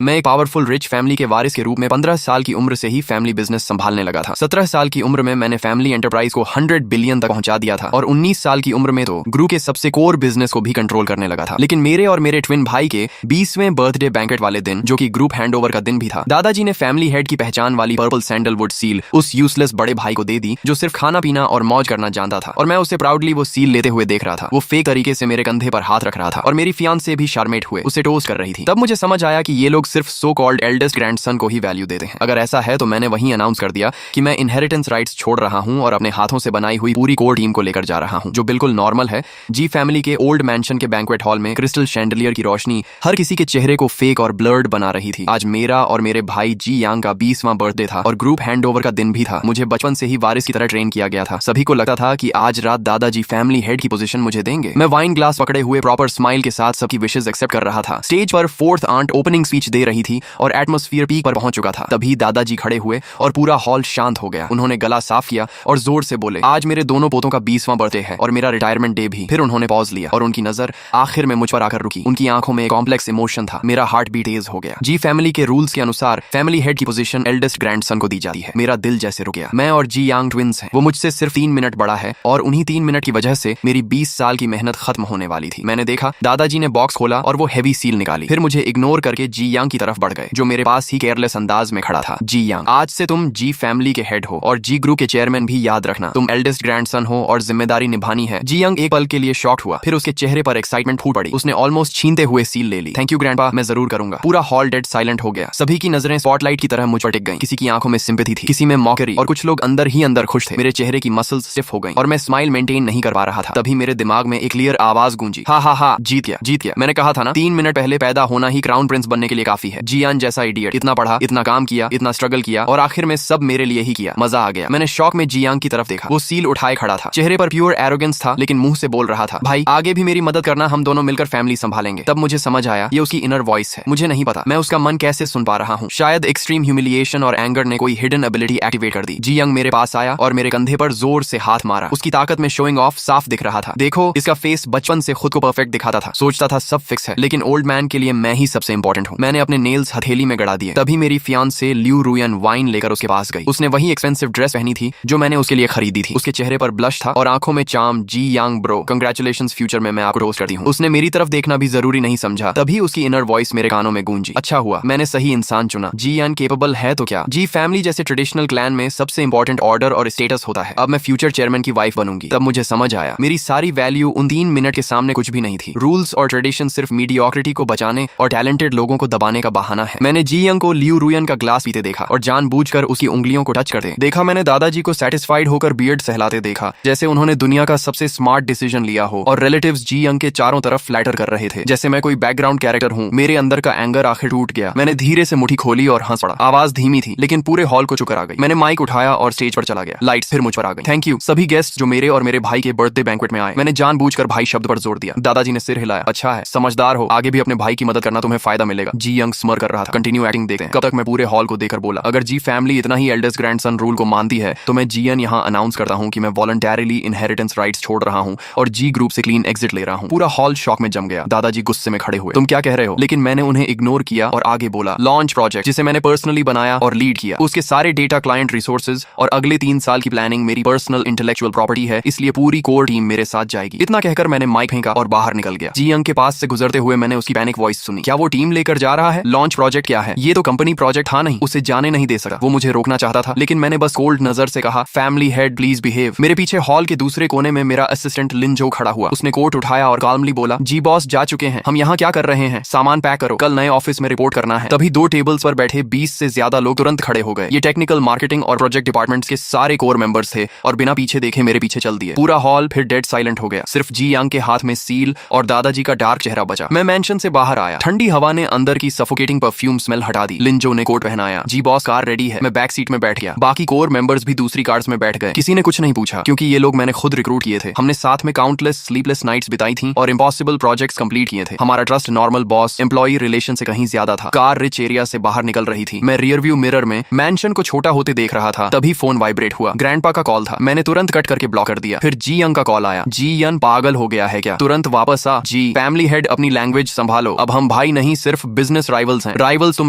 मैं एक powerful rich family के वारिस के रूप में 15 साल की उम्र से ही फैमिली बिजनेस संभालने लगा था। 17 साल की उम्र में मैंने फैमिली एंटरप्राइज को 100 बिलियन तक पहुंचा दिया था और 19 साल की उम्र में तो ग्रुप के सबसे कोर बिजनेस को भी कंट्रोल करने लगा था। लेकिन मेरे और मेरे ट्विन भाई के 20वें बर्थडे बैंकेट वाले दिन, जो कि ग्रुप हैंडओवर का दिन भी था, दादाजी ने फैमिली हेड की पहचान वाली पर्पल सैंडलवुड सील उस यूजलेस बड़े भाई को दे दी जो सिर्फ खाना पीना और मौज करना जानता था, और मैं उसे प्राउडली वो सील लेते हुए देख रहा था। वो फेक तरीके से मेरे कंधे पर हाथ रख रहा था और मेरी फियांसे भी शार्मेट हुए उसे टोस्ट कर रही थी। तब मुझे समझ आया कि ये लोग सिर्फ सो कॉल्ड एल्डेस्ट ग्रैंडसन को ही वैल्यू देते हैं। अगर ऐसा है तो मैंने वहीं अनाउंस कर दिया कि मैं इनहेरिटेंस राइट्स छोड़ रहा हूं और अपने हाथों से बनाई हुई पूरी कोर टीम को लेकर जा रहा हूं, जो बिल्कुल नॉर्मल है। जी फैमिली के ओल्ड मैंशन के बैंक्वेट हॉल में क्रिस्टल शैंडलियर की रोशनी हर किसी के चेहरे को फेक और ब्लर्ड बना रही थी। आज मेरा और मेरे भाई जी यांग का 20वां बर्थडे था और ग्रुप हैंडओवर का दिन भी था। मुझे बचपन से ही वारिस की तरह ट्रेन किया गया था। सभी को लगता था कि आज रात दादाजी फैमिली हेड की पोजीशन मुझे देंगे। मैं वाइन ग्लास पकड़े हुए प्रॉपर स्माइल के साथ सबकी विशेस एक्सेप्ट कर रहा था। स्टेज पर फोर्थ आंट ओपनिंग स्पीच दे रही थी और एटमॉस्फेयर पीक पर पहुंच चुका था। तभी दादाजी खड़े हुए और पूरा हॉल शांत हो गया। उन्होंने गला साफ किया और जोर से बोले, आज मेरे दोनों पोतों का 20वां बर्थडे है और मेरा रिटायरमेंट डे भी। फिर उन्होंने पॉज लिया और उनकी नजर आखिर में मुझ पर आकर रुकी। उनकी आंखों में कॉम्प्लेक्स इमोशन था। मेरा हार्ट बीट तेज हो गया। जी फैमिली के रूल्स के अनुसार फैमिली हेड की पोजीशन एल्डेस्ट ग्रैंडसन को दी जाती है। मेरा दिल जैसे रुक गया। मैं और जी यांग ट्विंस हैं। वो मुझसे सिर्फ 3 मिनट बड़ा है और उन्हीं 3 मिनट की वजह से मेरी 20 साल की मेहनत खत्म होने वाली थी। मैंने देखा दादाजी ने बॉक्स खोला और वो हैवी सील निकाली। फिर मुझे इग्नोर करके जी यांग की तरफ बढ़ गए, जो मेरे पास ही केयरलेस अंदाज में खड़ा था। जी यांग, आज से तुम जी फैमिली के हेड हो और जी ग्रुप के चेयरमैन भी। याद रखना, तुम एल्डेस्ट ग्रैंडसन हो और जिम्मेदारी निभानी है। जी यांग एक पल के लिए शॉक्ड हुआ, फिर उसके चेहरे पर एक्साइटमेंट फूट पड़ी। उसने ऑलमोस्ट छीनते हुए सील ले ली। थैंक यू ग्रैंडपा, मैं जरूर करूंगा। पूरा हॉल डेड साइलेंट हो गया। सभी की नजरें स्पॉटलाइट की तरह मुझ पर टिक गईं। किसी की आंखों में सिंपैथी थी, किसी में मॉकेरी, और कुछ लोग अंदर ही अंदर खुश थे। मेरे चेहरे की मसल्स स्टिफ हो गईं और मैं स्माइल मेंटेन नहीं कर पा रहा था। तभी मेरे दिमाग में एक क्लियर आवाज गूंजी, हा हा हा, जीत गया, जीत गया। मैंने कहा था ना, 3 मिनट पहले पैदा होना ही क्राउन प्रिंस बनने के लिए काफी है। जियान जैसा इडियट, इतना पढ़ा, इतना काम किया, इतना स्ट्रगल किया और आखिर में सब मेरे लिए ही किया। मजा आ गया। मैंने शौक में जियांग की तरफ देखा। वो सील उठाए खड़ा था। चेहरे पर प्योर एरोगेंस था, लेकिन मुंह से बोल रहा था, भाई आगे भी मेरी मदद करना, हम दोनों मिलकर फैमिली संभालेंगे। तब मुझे समझ आया ये उसकी इनर वॉइस है। मुझे नहीं पता मैं उसका मन कैसे सुन पा रहा हूँ। शायद एक्सट्रीम ह्यूमिलिएशन और एंगर ने कोई हिडन एबिलिटी एक्टिवेट कर दी। जियांग मेरे पास आया और मेरे कंधे पर जोर से हाथ मारा। उसकी ताकत में शोइंग ऑफ साफ दिख रहा था। देखो, इसका फेस बचपन से खुद को परफेक्ट दिखाता था। सोचता था सब फिक्स है, लेकिन ओल्ड मैन के लिए मैं ही सबसे इंपॉर्टेंट हूँ। मैंने अपने नेल्स हथेली में गड़ा दिए। तभी मेरी फियांसे ल्यू रुयन वाइन लेकर उसके पास गई। उसने वही एक्सपेंसिव ड्रेस पहनी थी जो मैंने उसके लिए खरीदी थी। उसके चेहरे पर ब्लश था और आंखों में चार्म। जी यांग ब्रो, कंग्रेचुलेशंस, फ्यूचर में मैं आपको टोस्ट करती हूँ। उसने मेरी तरफ देखना भी जरूरी नहीं समझा। तभी उसकी इनर वॉइस मेरे कानों में गूंजी, अच्छा हुआ मैंने सही इंसान चुना। जी यान केपेबल है तो क्या। जी फैमिली जैसे ट्रेडिशनल क्लैन में सबसे इंपॉर्टेंट ऑर्डर और स्टेटस होता है। अब मैं फ्यूचर चेयरमैन की वाइफ बनूंगी। तब मुझे समझ आया मेरी सारी वैल्यू उन 3 मिनट के सामने कुछ भी नहीं थी। रूल्स और ट्रेडिशन सिर्फ मीडियोक्रिटी को बचाने और टैलेंटेड लोगों को दबाने का बहाना है। मैंने जी यंग को ल्यू रुयन का ग्लास पीते देखा और जानबूझकर उसकी उंगलियों को टच करते देखा। मैंने दादाजी को सेटिस्फाइड होकर बियर्ड सहलाते देखा, जैसे उन्होंने दुनिया का सबसे स्मार्ट डिसीजन लिया हो। और रिलेटिव्स जी यंग के चारों तरफ फ्लैटर कर रहे थे, जैसे मैं कोई बैकग्राउंड कैरेक्टर हूँ। मेरे अंदर का एंगर आखिर टूट गया। मैंने धीरे से मुट्ठी खोली और हंस पड़ा। आवाज धीमी थी, लेकिन पूरे हॉल को चुकर आ गई। मैंने माइक उठाया और स्टेज पर चला गया। लाइट्स फिर मुझ पर आ गई। थैंक यू सभी गेस्ट जो मेरे और मेरे भाई के बर्थडे बैंक्वेट में आए। मैंने जानबूझकर भाई शब्द पर जोर दिया। दादाजी ने सिर हिलाया, अच्छा है, समझदार हो, आगे भी अपने भाई की मदद करना, तुम्हें फायदा मिलेगा। जी यंग स्मर कर रहा था। कंटिन्यू एक्टिंग देखते हैं। कब तक मैं पूरे हॉल को देखकर बोला, अगर जी फैमिली इतना ही एल्डेस्ट ग्रैंडसन रूल को मानती है तो मैं जीएन यहाँ अनाउंस करता हूँ कि मैं वॉलंटरीली इनहेरिटेंस राइट्स छोड़ रहा हूँ और जी ग्रुप से क्लीन एग्जिट ले रहा हूँ। पूरा हॉल शॉक में जम गया। दादाजी गुस्से में खड़े हुए, तुम क्या कह रहे हो। लेकिन मैंने उन्हें इग्नोर किया और आगे बोला, लॉन्च प्रोजेक्ट जिसे मैंने पर्सनली बनाया और लीड किया, उसके सारे डेटा, क्लाइंट रिसोर्सेज और अगले 3 साल की प्लानिंग मेरी पर्सनल इंटेलेक्चुअल प्रॉपर्टी है, इसलिए पूरी कोर टीम मेरे साथ जाएगी। इतना कहकर मैंने माइक फेंका और बाहर निकल गया। जी यंग के पास से गुजरते हुए मैंने उसकी पैनिक वॉइस सुनी, क्या वो टीम लेकर जा रहा है। लॉन्च प्रोजेक्ट क्या है, ये तो कंपनी प्रोजेक्ट था नहीं। उसे जाने नहीं दे सका। वो मुझे रोकना चाहता था, लेकिन मैंने बस कोल्ड नजर से कहा, फैमिली हेड प्लीज बिहेव। मेरे पीछे हॉल के दूसरे कोने में मेरा असिस्टेंट लिंजो खड़ा हुआ। उसने कोट उठाया और काल्मली बोला, जी बॉस जा चुके हैं, हम यहाँ क्या कर रहे हैं, सामान पैक करो, कल नए ऑफिस में रिपोर्ट करना है। तभी 2 टेबल्स पर बैठे 20 से ज्यादा लोग तुरंत खड़े हो गए। ये टेक्निकल, मार्केटिंग और प्रोजेक्ट डिपार्टमेंट्स के सारे कोर मेंबर्स थे और बिना पीछे देखे मेरे पीछे चल दिए। पूरा हॉल फिर डेड साइलेंट हो गया। सिर्फ जी यांग के हाथ में सील और दादाजी का डार्क चेहरा बचा। मैं मेंशन से बाहर आया। ठंडी हवा ने अंदर की सफोकेटिंग परफ्यूम स्मेल हटा दी। लिंजो ने कोट पहनाया। जी बॉस कार रेडी है। मैं बैक सीट में बैठ गया। बाकी कोर मेंबर्स भी दूसरी कार्स में बैठ गए। किसी ने कुछ नहीं पूछा, क्योंकि ये लोग मैंने खुद रिक्रूट किए थे। हमने साथ में काउंटलेस स्लीपलेस नाइट्स बिताई थी और इम्पॉसिबल प्रोजेक्ट्स कंप्लीट किए थे। हमारा trust normal boss employee relation से कहीं ज्यादा था। कार रिच एरिया से बाहर निकल रही थी। मैं रियर व्यू मिरर में मैंशन को छोटा होते देख रहा था। तभी फोन वाइब्रेट हुआ। ग्रैंडपा का कॉल था। मैंने तुरंत कट करके ब्लॉक कर दिया। फिर जी यंग का कॉल आया। जी यन पागल हो गया है क्या, तुरंत वापस आ। जी फैमिली हेड अपनी लैंग्वेज संभालो, अब हम भाई नहीं सिर्फ बिजनेस राइवल्स हैं। राइवल्स तुम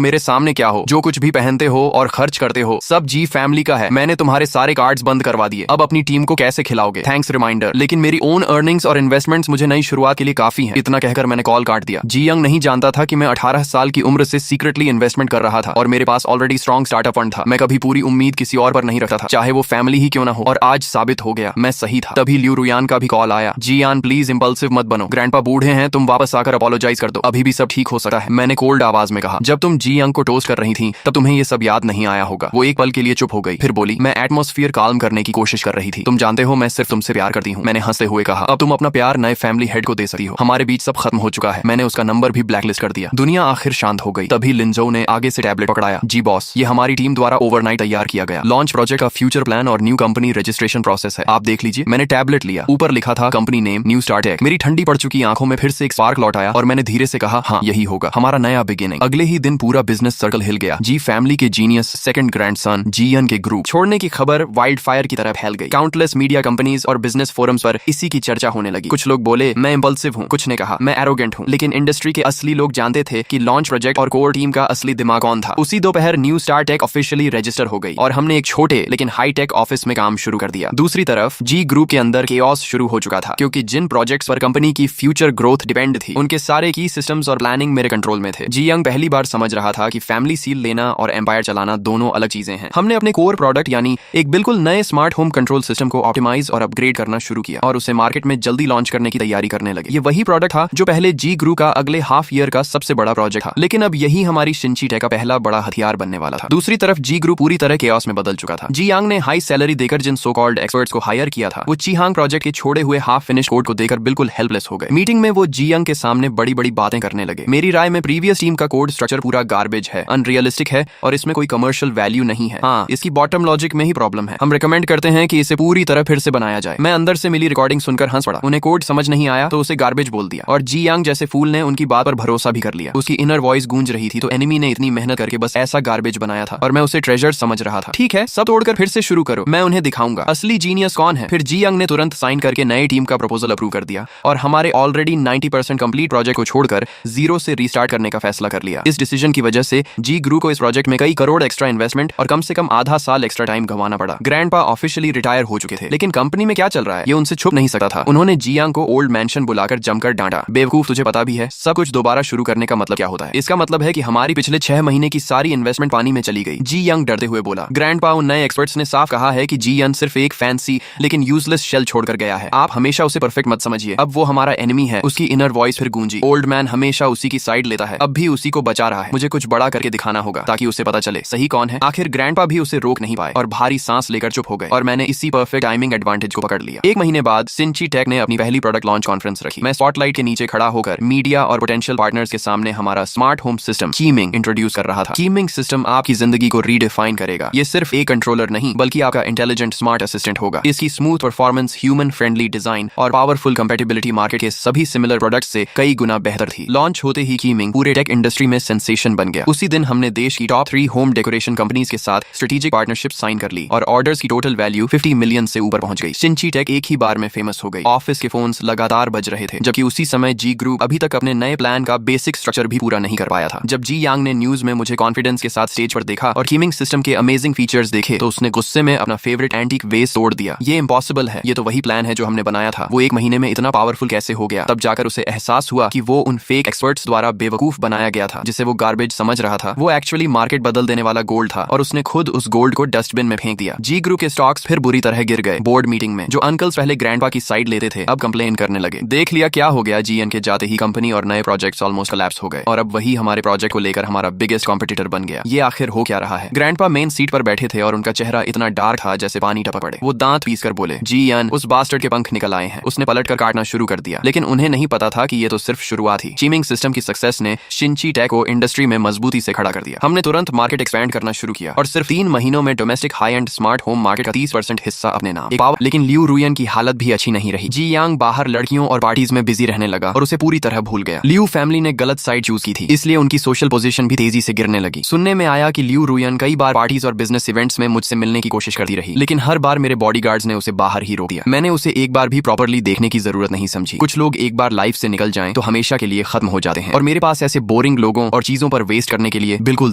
मेरे सामने क्या हो? जो कुछ भी पहनते हो और खर्च करते हो सब जी फैमिली का है। मैंने तुम्हारे सारे कार्ड्स बंद करवा दिए, अब अपनी टीम को कैसे खिलाओगे? थैंक्स रिमाइंडर, लेकिन मेरी ओन अर्निंग्स और इन्वेस्टमेंट्स मुझे नई शुरुआत के लिए काफी हैं। इतना कहकर मैंने कॉल काट दिया। जी यंग नहीं जानता था कि मैं 18 साल की उम्र से सीक्रेटली इन्वेस्टमेंट कर रहा था और मेरे पास ऑलरेडी स्ट्रॉन्ग स्टार्टअप फंड था। मैं कभी पूरी उम्मीद किसी और पर नहीं रखता था, चाहे वो फैमिली ही क्यों ना हो, और आज साबित हो गया मैं सही था। तभी ल्यू रुयान का भी कॉल आया। जी यान प्लीज इंपल्सिव मत बनो, ग्रैंडपा बूढ़े हैं, तुम वापस आकर अपोलोजाइज कर दो, अभी भी सब ठीक हो सकता है। मैंने कोल्ड आवाज में कहा। जब तुम जी यंग को टोस्ट कर रही थी तब तुम्हें ये सब याद नहीं आया होगा। वो एक पल के लिए चुप हो गई, फिर बोली, मैं एटमॉस्फेयर काल्म करने की कोशिश कर रही थी। तुम जानते हो मैं सिर्फ तुमसे प्यार करती हूँ। मैंने हंसते हुए कहा, अब तुम अपना प्यार नए फैमिली हेड को दे सकती हो, हमारे बीच सब खत्म हो चुका है। मैंने उसका नंबर भी ब्लैकलिस्ट कर दिया। दुनिया आखिर शांत हो गई। तभी लिंजो ने आगे से टैबलेट पकड़ाया। जी बॉस, ये हमारी टीम द्वारा ओवरनाइट तैयार किया गया लॉन्च प्रोजेक्ट का फ्यूचर प्लान और न्यू कंपनी रजिस्ट्रेशन प्रोसेस है, आप देख लीजिए। मैंने टैबलेट लिया, ऊपर लिखा था company name new star tech. मेरी ठंडी पड़ चुकी आंखों में फिर से एक स्पार्क लौट आया और मैंने धीरे से कहा, हाँ यही होगा हमारा नया बिगिनिंग। अगले ही दिन पूरा बिजनेस सर्कल हिल गया। जी फैमिली के जीनियस सेकंड ग्रैंडसन जीएन के ग्रुप छोड़ने की खबर वाइल्ड फायर की तरह फैल गई। काउंटलेस मीडिया कंपनीज और बिजनेस फोरम्स पर इसी की चर्चा होने लगी। कुछ लोग बोले मैं इंपल्सिव हूँ, कुछ ने कहा मैं एरोगेंट हूँ, लेकिन इंडस्ट्री के असली लोग जानते थे कि लॉन्च प्रोजेक्ट और कोर टीम का असली दिमाग कौन था। उसी दोपहर new star tech officially register हो गई और हमने एक छोटे लेकिन हाई टेक ऑफिस में काम शुरू कर दिया। दूसरी तरफ जी ग्रुप के अंदर केओस शुरू हो चुका था, क्योंकि जिन प्रोजेक्ट्स पर कंपनी की फ्यूचर ग्रोथ डिपेंड थी उनके सारे की सिस्टम्स और प्लानिंग मेरे कंट्रोल में थे। जी यंग पहली बार समझ रहा था कि फैमिली सील लेना और एम्पायर चलाना दोनों अलग चीजें हैं। हमने अपने कोर प्रोडक्ट यानी एक बिल्कुल नए स्मार्ट होम कंट्रोल सिस्टम को ऑप्टिमाइज और अपग्रेड करना शुरू किया और उसे मार्केट में जल्दी लॉन्च करने की तैयारी करने लगे। ये वही प्रोडक्ट था जो पहले जी ग्रुप का अगले हाफ ईयर का सबसे बड़ा प्रोजेक्ट था, लेकिन अब यही हमारी शिंची टेक का पहला बड़ा हथियार बनने वाला था। दूसरी तरफ जी ग्रुप पूरी तरह केओस में बदल चुका था। जी यांग ने हाई सैलरी देकर जिन सो कॉल्ड एक्सपर्ट्स को हायर किया था वो चीहांग प्रोजेक्ट के छोड़े हुए हाफ फिनिश कोड को देकर बिल्कुल हेल्पलेस हो गए। मीटिंग में वो जी यंग के सामने बड़ी बड़ी बातें करने लगे। मेरी राय में प्रीवियस टीम का कोड स्ट्रक्चर पूरा गार्बेज है, अनरियलिस्टिक है और इसमें कोई कमर्शियल वैल्यू नहीं है। हाँ, इसकी बॉटम लॉजिक में ही प्रॉब्लम है। हम रिकमेंड करते हैं कि इसे पूरी तरह फिर से बनाया जाए। मैं अंदर से मिली रिकॉर्डिंग सुनकर हंस पड़ा। उन्हें कोड समझ नहीं आया तो उसे गार्बेज बोल दिया और जी यांग जैसे फूल ने उनकी बात पर भरोसा भी कर लिया। उसकी इनर वॉइस गूंज रही थी तो एनिमी ने इतनी मेहनत करके बस ऐसा गार्बेज बनाया था और मैं उसे ट्रेजर समझ रहा था। ठीक है, सब तोड़कर फिर से शुरू करो, मैं उन्हें दिखाऊंगा असली जीनियस कौन है। फिर जी यंग ने तुरंत साइन करके नई टीम का प्रपोजल अप्रूव कर दिया और हमारे ऑलरेडी 90% कंप्लीट प्रोजेक्ट को छोड़कर जीरो से रीस्टार्ट करने का फैसला कर लिया। इस डिसीजन की वजह से जी ग्रुप को इस प्रोजेक्ट में कई करोड़ एक्स्ट्रा इन्वेस्टमेंट और कम से कम आधा साल एक्स्ट्रा टाइम गंवाना पड़ा। ग्रैंडपा ऑफिशियली रिटायर हो चुके थे, लेकिन कंपनी में क्या चल रहा है ये उनसे छुप नहीं सकता था। उन्होंने जी यांग को ओल्ड मैंशन बुलाकर जमकर डांटा। बेवकूफ, तुझे पता भी है सब कुछ दोबारा शुरू करने का मतलब क्या होता है। इसका मतलब है कि हमारी पिछले 6 महीने की सारी इन्वेस्टमेंट पानी में चली गई। जी यंग डरते हुए बोला। ग्रैंडपा उन नए एक्सपर्ट्स ने साफ कहा है कि जी यंग सिर्फ एक फैंसी लेकिन यूजलेस शेल छोड़कर गया है। आप हमेशा उसे परफेक्ट मत समझिए, अब वो हमारा एनिमी है। उसकी इनर वॉइस फिर गूंजी। ओल्ड मैन हमेशा उसी की साइड लेता है, अब भी उसी को बचा रहा है। मुझे कुछ बड़ा करके दिखाना होगा ताकि उसे पता चले सही कौन है। आखिर ग्रैंडपा भी उसे रोक नहीं पाए और भारी सांस लेकर चुप हो गए और मैंने इसी परफेक्ट टाइमिंग एडवांटेज को पकड़ लिया। 1 महीने बाद सिंची टेक ने अपनी पहली प्रोडक्ट लॉन्च कॉन्फ्रेंस रखी। मैं स्पॉटलाइट के नीचे खड़ा होकर मीडिया और पोटेंशियल पार्टनर्स के सामने हमारा स्मार्ट होम सिस्टम कीमिंग इंट्रोड्यूस कर रहा था। कीमिंग सिस्टम आपकी जिंदगी को रीडिफाइन करेगा। ये सिर्फ एक कंट्रोलर नहीं बल्कि आपका इंटेलिजेंट स्मार्ट असिस्टेंट होगा। इसकी smooth performance, human friendly design और पावरफुल कंपैटिबिलिटी मार्केट के सभी सिमिलर प्रोडक्ट्स से कई गुना बेहतर थी। लॉन्च होते ही कीमिंग पूरे टेक इंडस्ट्री में सेंसेशन बन गया। उसी दिन हमने देश की टॉप 3 होम डेकोरेशन कंपनीज के साथ स्ट्रेटेजिक पार्टनरशिप साइन कर ली और ऑर्डर्स की टोटल वैल्यू 50 मिलियन से ऊपर पहुंच गई। सिंची टेक एक ही बार में फेमस हो गई। ऑफिस के फोन्स लगातार बज रहे थे, जबकि उसी समय जी ग्रुप अभी तक अपने नए प्लान का बेसिक स्ट्रक्चर भी पूरा नहीं कर पाया था। जब जी यांग ने न्यूज में मुझे कॉन्फिडेंस के साथ स्टेज पर देखा और कीमिंग सिस्टम के अमेजिंग फीचर्स देखे तो उसने गुस्से में अपना फेवरेट एंटीक वेस तोड़ दिया। ये इम्पॉसिबल है, ये तो वही प्लान है जो हमने बनाया था। वो 1 महीने में इतना पावरफुल कैसे हो गया? तब जाकर उसे एहसास हुआ कि वो उन फेक एक्सपर्ट्स द्वारा बेवकूफ बनाया गया था। जिसे वो गार्बेज समझ रहा था वो एक्चुअली मार्केट बदल देने वाला गोल्ड था और उसने खुद उस गोल्ड को डस्टबिन में फेंक दिया। जी ग्रुप के स्टॉक्स फिर बुरी तरह गिर गए। बोर्ड मीटिंग में जो अंकल्स पहले ग्रैंडपा की साइड लेते थे अब कंप्लेन करने लगे। देख लिया क्या हो गया, जीएन के जाते ही कंपनी और नए प्रोजेक्ट्स ऑलमोस्ट कोलैप्स हो गए और अब वही हमारे प्रोजेक्ट को लेकर हमारा बिगेस्ट कॉम्पिटिटर बन गया। ये आखिर हो क्या रहा है? ग्रैंडपा मेन सीट पर बैठे थे और उनका चेहरा इतना डार्क था जैसे पानी टपक पड़े। वो दांत पीस कर बोले, जीएन, उस बास्टर्ड के पंख निकल आए हैं। उसने पलट कर काटना शुरू कर दिया, लेकिन उन्हें नहीं पता था कि ये तो सिर्फ शुरुआत थी। कीमिंग सिस्टम की सक्सेस ने शिंची टेक को इंडस्ट्री में मजबूती से खड़ा कर दिया। हमने तुरंत मार्केट एक्सपैंड करना शुरू किया और सिर्फ 3 महीनों में domestic high and smart home market का 30% हिस्सा अपने नाम। लेकिन ल्यू रुयन की हालत भी अच्छी नहीं रही। जी यांग बाहर लड़कियों और पार्टीज में बिजी रहने लगा और उसे पूरी तरह भूल गया। ल्यू फैमिली ने गलत साइड चूज की थी, इसलिए उनकी सोशल पोजीशन भी तेजी से गिरने लगी। सुनने में आया कि ल्यू रुयन कई बार पार्टीज और बिजनेस इवेंट्स में मुझसे मिलने की कोशिश करती रही, लेकिन हर बार मेरे बॉडीगार्ड्स ने उसे बाहर ही रोक दिया। मैंने उसे एक बार भी प्रॉपर्ली देखने की जरूरत नहीं समझी। कुछ लोग एक बार लाइफ से निकल जाएं तो हमेशा के लिए खत्म हो जाते हैं और मेरे पास ऐसे बोरिंग बोरिंग लोगों और चीजों पर वेस्ट करने के लिए बिल्कुल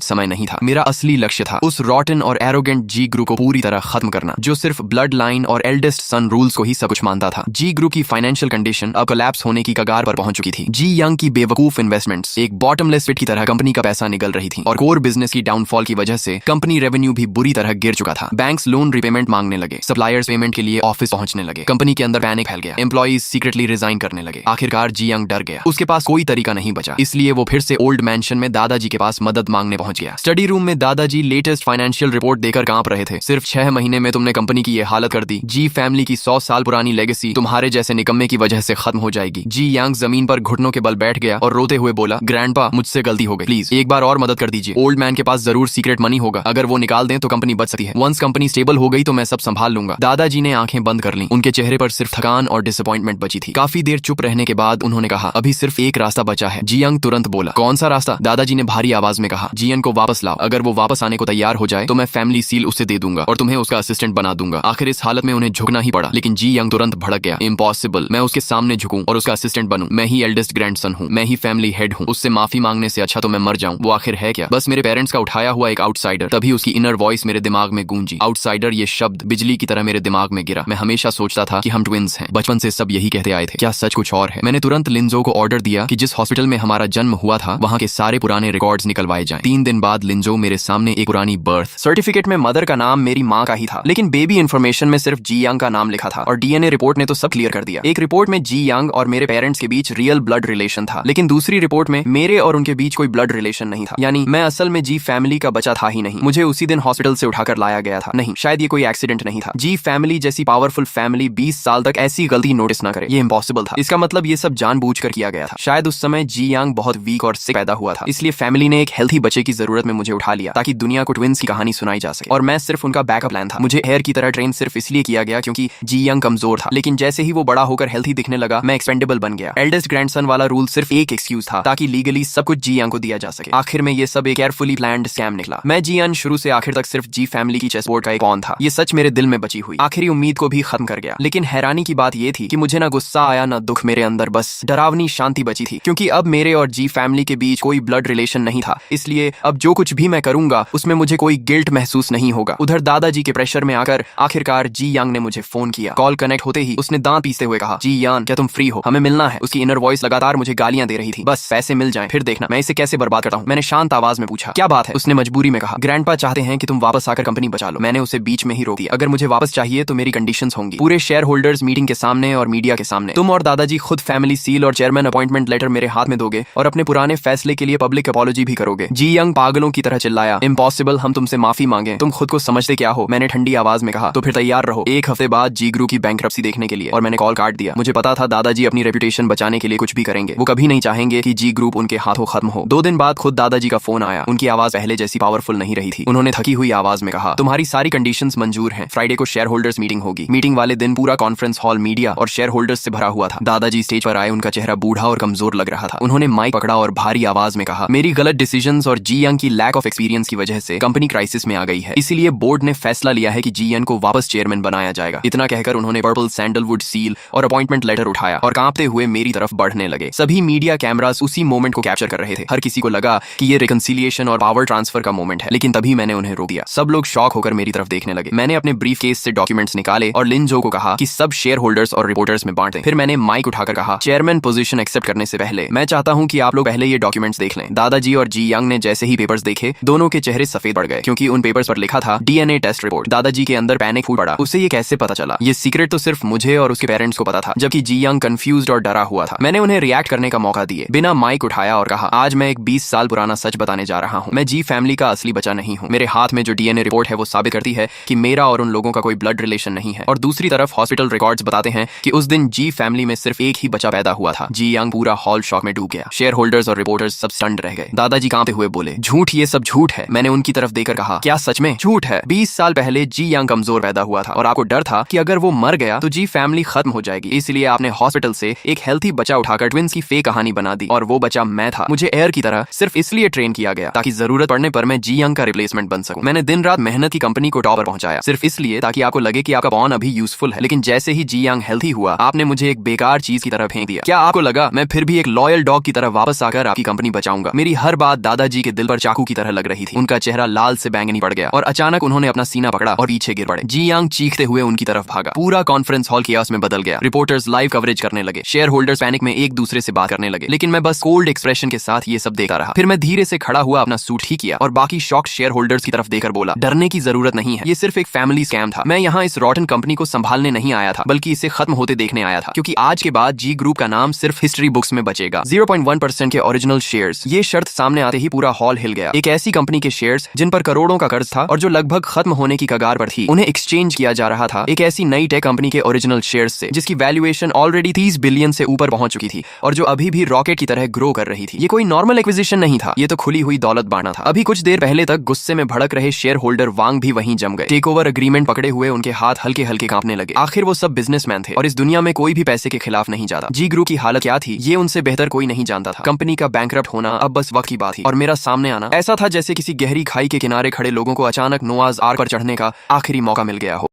समय नहीं था। मेरा असली लक्ष्य था उस रॉटन और एरोगेंट जी ग्रुप को पूरी तरह खत्म करना, जो सिर्फ ब्लड लाइन और एल्डेस्ट सन रूल्स को ही सब कुछ मानता था। जी ग्रुप की फाइनेंशियल कंडीशन अब कोलैप्स होने की कगार पर पहुंच चुकी थी। जी यंग की बेवकूफ इन्वेस्टमेंट्स एक बॉटमलेस पिट की तरह कंपनी का पैसा निगल रही थी और कोर बिजनेस की डाउनफॉल की वजह से कंपनी रेवेन्यू भी बुरी तरह गिर चुका था। बैंक्स लोन रिपेमेंट मांगने लगे, सप्लायर्स पेमेंट के लिए ऑफिस पहुंचने लगे, कंपनी के अंदर पैनिक फैल गया, एम्प्लॉइज सीक्रेटली रिजाइन करने लगे। आखिरकार जी यंग डर गया, उसके पास कोई तरीका नहीं बचा, इसलिए वो फिर से ओल्ड मैंशन में दादाजी के पास मदद मांगने पहुंच गया। स्टडी रूम में दादाजी लेटेस्ट फाइनेंशियल रिपोर्ट देकर कांप रहे थे। सिर्फ 6 महीने में तुमने कंपनी की ये हालत कर दी। जी फैमिली की 100 साल पुरानी लेगेसी तुम्हारे जैसे निकम्मे की वजह से खत्म हो जाएगी। जी यांग जमीन पर घुटनों के बल बैठ गया और रोते हुए बोला, ग्रैंडपा मुझसे गलती हो गई, प्लीज एक बार और मदद कर दीजिए। ओल्ड मैन के पास जरूर सीक्रेट मनी होगा, अगर वो निकाल दें तो कंपनी बच सकती है। वंस कंपनी स्टेबल हो गई तो मैं सब संभाल लूंगा। दादाजी ने आंखें बंद कर ली, उनके चेहरे पर सिर्फ थकान और डिसअपॉइंटमेंट बची थी। काफी देर चुप रहने के बाद उन्होंने कहा, अभी सिर्फ एक रास्ता बचा है। जियांग तुरंत बोला, कौन सा रास्ता? दादाजी ने भारी आवाज में कहा, जियन को वापस लाओ। अगर वो वापस आने को तैयार हो जाए तो मैं फैमिली सील उसे दे दूंगा और तुम्हें उसका असिस्टेंट बना दूंगा। आखिर इस हालत में उन्हें झुकना ही पड़ा, लेकिन जी यंग तुरंत भड़क गया, इम्पॉसिबल, मैं उसके सामने झुकूं और उसका असिस्टेंट बनूं? मैं ही एल्डेस्ट ग्रैंडसन हूं, मैं ही फैमिली हेड हूं, उससे माफी मांगने से अच्छा तो मैं मर जाऊं। वो आखिर है क्या? बस मेरे पेरेंट्स का उठाया हुआ एक आउटसाइडर। तभी उसकी इनर वॉइस मेरे दिमाग में गूंजी। आउटसाइडर ये शब्द बिजली की तरह मेरे दिमाग में गिरा। मैं हमेशा सोचता था कि हम ट्विंस हैं, बचपन से सब यही कहते आए थे, क्या सच कुछ और है? मैंने तुरंत लिंजो को ऑर्डर दिया कि जिस हॉस्पिटल में हमारा जन्म हुआ था वहां के सारे पुराने रिकॉर्ड्स निकलवाए जाएं। 3 दिन बाद लिंजो मेरे सामने एक पुरानी बर्थ सर्टिफिकेट में मदर का नाम मेरी माँ का ही था, लेकिन बेबी इन्फॉर्मेशन में सिर्फ जी यांग का नाम लिखा था और डीएनए रिपोर्ट ने तो सब क्लियर कर दिया। एक रिपोर्ट में जी यांग और मेरे पेरेंट्स के बीच रियल ब्लड रिलेशन था, लेकिन दूसरी रिपोर्ट में मेरे और उनके बीच कोई ब्लड रिलेशन नहीं था। यानी मैं असल में जी फैमिली का बच्चा था ही नहीं। मुझे उसी दिन हॉस्पिटल से उठाकर लाया गया था। नहीं, शायद ये कोई एक्सीडेंट नहीं था। जी फैमिली जैसी पावरफुल फैमिली 20 साल तक ऐसी गलती नोटिस ना करे, ये इम्पॉसिबल था। इसका मतलब ये सब जानबूझकर किया गया था। शायद उस समय जी यांग बहुत वीक और सिक पैदा हुआ था, इसलिए फैमिली ने एक हेल्थी बच्चे की जरूरत में मुझे उठा लिया ताकि दुनिया को ट्विंस की कहानी सुनाई जा सके। और मैं सिर्फ उनका बैकअप प्लान था। मुझे हेयर की तरह ट्रेन सिर्फ इसलिए किया गया क्योंकि जी यंग कमजोर था, लेकिन जैसे ही वो बड़ा होकर हेल्थी दिखने लगा मैं एक्सपेंडेबल बन गया। एल्डेस्ट ग्रैंडसन वाला रूल सिर्फ एक एक्सक्यूज था ताकि लीगली सब कुछ जी यंग को दिया जा सके। आखिर में ये सब एक केयरफुली प्लान्ड स्कैम निकला। मैं जी यंग शुरू से आखिर तक सिर्फ जी फैमिली की चेसबोर्ड का एक पॉन था। ये सच मेरे दिल में बची हुई आखिरी उम्मीद को भी खत्म कर गया। लेकिन हैरानी की बात ये थी कि मुझे ना गुस्सा आया ना दुख, मेरे अंदर बस डरावनी शांति बची थी, क्योंकि अब मेरे और जी फैमिली के बीच कोई ब्लड रिलेशन नहीं था। इसलिए अब जो कुछ भी मैं करूंगा उसमें मुझे कोई गिल्ट महसूस नहीं होगा। उधर दादाजी के प्रेशर में आकर आखिरकार जी यांग ने मुझे फोन किया। कॉल कनेक्ट होते ही उसने दांत पीसते हुए कहा, जी यान क्या तुम फ्री हो? हमें मिलना है। उसकी इनर वॉइस लगातार मुझे गालियां दे रही थी, बस पैसे मिल जाएं फिर देखना मैं इसे कैसे बर्बाद करता हूं। मैंने शांत आवाज में पूछा, क्या बात है? उसने मजबूरी में कहा, ग्रैंडपा चाहते हैं कि तुम वापस आकर कंपनी बचा लो। मैंने उसे बीच में ही रोक दिया, अगर मुझे वापस चाहिए तो मेरी कंडीशंस होंगी, पूरे शेयर होल्डर्स मीटिंग के सामने और मीडिया के सामने। तुम और दादाजी खुद फैमिली सील और चेयरमैन अपॉइंटमेंट लेटर मेरे हाथ में दोगे और अपने पुराने फैसले के लिए पब्लिक अपॉलॉजी भी करोगे। जी यंग पागलों की तरह चिल्लाया, इम्पॉसिबल, हम तुमसे माफी मांगे, तुम खुद को समझते क्या हो? मैंने ठंडी आवाज में कहा, तो फिर तैयार रहो 1 हफ्ते बाद जी ग्रुप की बैंकरप्सी देखने के लिए। और मैंने कॉल काट दिया। मुझे पता था दादाजी अपनी रेपुटेशन बचाने के लिए कुछ भी करेंगे, वो कभी नहीं चाहेंगे कि जी ग्रुप उनके हाथों खत्म हो। 2 दिन बाद खुद दादाजी का फोन आया। उनकी आवाज पहले जैसी पावरफुल नहीं रही थी। उन्होंने थकी हुई आवाज में कहा, तुम्हारी सारी कंडीशंस मंजूर हैं, फ्राइडे को शेयर होल्डर्स मीटिंग होगी। मीटिंग वाले दिन पूरा कॉन्फ्रेंस हॉल मीडिया और शेयर होल्डर्स से भरा हुआ था। दादाजी स्टेज पर आए, उनका चेहरा बूढ़ा और कमजोर लग रहा था। उन्होंने माइक पकड़ा और भारी आवाज में कहा, मेरी गलत डिसीजंस और जी यंग की लैक ऑफ एक्सपीरियंस की वजह से कंपनी क्राइसिस में आ गई है, इसीलिए बोर्ड ने फैसला लिया है कि जी यंग को वापस चेयरमैन बनाया जाएगा। इतना कहकर उन्होंने पर्पल सैंडलवुड सील और अपॉइंटमेंट लेटर उठाया और कांपते हुए मेरी तरफ बढ़ने लगे। सभी मीडिया कैमरास उसी मोमेंट को कैप्चर कर रहे थे। हर किसी को लगा कि ये रिकंसिलिएशन और पावर ट्रांसफर का मोमेंट है, लेकिन तभी मैंने उन्हें रोक दिया। सब लोग शॉक होकर मेरी तरफ देखने लगे। मैंने अपने ब्रीफ केस से डॉक्यूमेंट्स निकाले और लिंजो को कहा कि सब शेयर होल्डर्स और रिपोर्टर्स में बांट दें। फिर मैंने माइक उठाकर कहा, चेयरमैन पोजीशन एक्सेप्ट करने से पहले मैं चाहता हूं कि आप लोग पहले ये डॉक्यूमेंट्स देख लें। दादाजी और जी यंग ने जैसे ही पेपर्स देखे, दोनों के चेहरे सफेद पड़ गए, क्योंकि उन पेपर्स पर लिखा था डीएनए टेस्ट रिपोर्ट। दादाजी के अंदर पैनिक फूट पड़ा। उसे ये कैसे पता चला? ये सीक्रेट तो सिर्फ मुझे और उसके पेरेंट्स को पता था, जबकि जी यंग कंफ्यूज्ड और डरा हुआ था। मैंने उन्हें रिएक्ट करने का मौका दिए, बिना माइक उठाया और कहा, आज मैं एक 20 साल पुराना सच बताने जा रहा हूं। मैं जी फैमिली का असली बच्चा नहीं हूं। मेरे हाथ में जो डीएनए रिपोर्ट है वो साबित करती है कि मेरा और उन लोगों का कोई ब्लड रिलेशन नहीं है, और दूसरी तरफ हॉस्पिटल रिकॉर्ड्स बताते हैं कि उस दिन जी फैमिली में सिर्फ एक ही बच्चा पैदा हुआ था। जी यंग पूरा हॉल शॉक में डूब गया। शेयर होल्डर्स और रिपोर्टर्स सब स्टन्ड रह गए। दादाजी कांपते हुए बोले, झूठ, ये सब झूठ है। मैंने उनकी तरफ देखकर कहा, क्या सच में झूठ है? 20 साल पहले जी यंग कमजोर पैदा हुआ था और आपको डर था कि अगर वो मर गया तो जी फैमिली खत्म हो जाएगी, इसलिए आपने हॉस्पिटल से एक हेल्थी बच्चा उठाकर ट्विंस की फेक कहानी बना दी, और वो बच्चा मैं था। मुझे एयर की तरह सिर्फ इसलिए ट्रेन किया गया ताकि जरूरत पड़ने पर मैं जी यंग का रिप्लेसमेंट बन सकूं। मैंने दिन रात मेहनत की कंपनी को टॉप पर पहुंचाया, सिर्फ इसलिए ताकि आपको लगे कि आपका बॉन अभी यूजफुल है। लेकिन जैसे ही जी यंग हेल्थी हुआ, आपने मुझे एक बेकार चीज की तरह फेंक दिया। क्या आपको लगा मैं फिर भी एक लॉयल डॉग की तरह वापस आकर आपकी कंपनी बचाऊंगा। मेरी हर बात दादाजी के दिल पर चाकू की तरह लग रही थी। उनका चेहरा लाल से बैंगनी पड़ गया और अचानक उन्होंने अपना सीना पकड़ा और पीछे गिर पड़े। जी यांग चीखते हुए उनकी तरफ भागा। पूरा कॉन्फ्रेंस हॉल कियास में बदल गया। रिपोर्टर्स लाइव कवरेज करने लगे। शेयर होल्डर्स पैनिक में एक दूसरे से बात करने लगे, लेकिन मैं बस कोल्ड एक्सप्रेशन के साथ ये सब देखा रहा। फिर मैं धीरे से खड़ा हुआ, अपना सूट ठीक किया और बाकी शॉक शेयर होल्डर्स की तरफ देकर बोला, डरने की जरूरत नहीं है, ये सिर्फ एक फैमिली स्कैम था। मैं यहाँ इस रॉटन कंपनी को संभालने नहीं आया था, बल्कि इसे खत्म होते देखने आया था, क्योंकि आज के बाद जी ग्रुप का नाम सिर्फ हिस्ट्री बुक्स में बचेगा। 0.1% के ओरिजिनल शेयर्स। ये शर्त सामने आते ही पूरा हॉल हिल गया। एक ऐसी कंपनी के शेयर्स जिन पर करोड़ों का कर्ज था और जो लगभग खत्म होने की कगार पर थी, उन्हें एक्सचेंज किया जा रहा था एक ऐसी नई टेक कंपनी के ओरिजिनल शेयर्स से, जिसकी वैल्यूएशन ऑलरेडी 30 बिलियन से ऊपर पहुंच चुकी थी और जो अभी भी रॉकेट की तरह ग्रो कर रही थी। ये कोई नॉर्मल एक्विजिशन नहीं था, ये तो खुली हुई दौलत बांटना था। अभी कुछ देर पहले तक गुस्से में भड़क रहे शेयर होल्डर वांग भी वहीं जम गए। टेक ओवर एग्रीमेंट पकड़े हुए उनके हाथ हल्के हल्के कांपने लगे। आखिर वो सब बिजनेसमैन थे और इस दुनिया में कोई भी पैसे के खिलाफ नहीं जाता। जी ग्रुप की हालत क्या थी, ये उनसे बेहतर कोई नहीं जानता था। कंपनी का बैंकरप्ट होना अब बस वक्त की बात थी और मेरा सामने आना ऐसा था जैसे किसी गहरी खाई के किनारे खड़े लोगों को अचानक नोआज आर्क पर चढ़ने का आखिरी मौका मिल गया हो।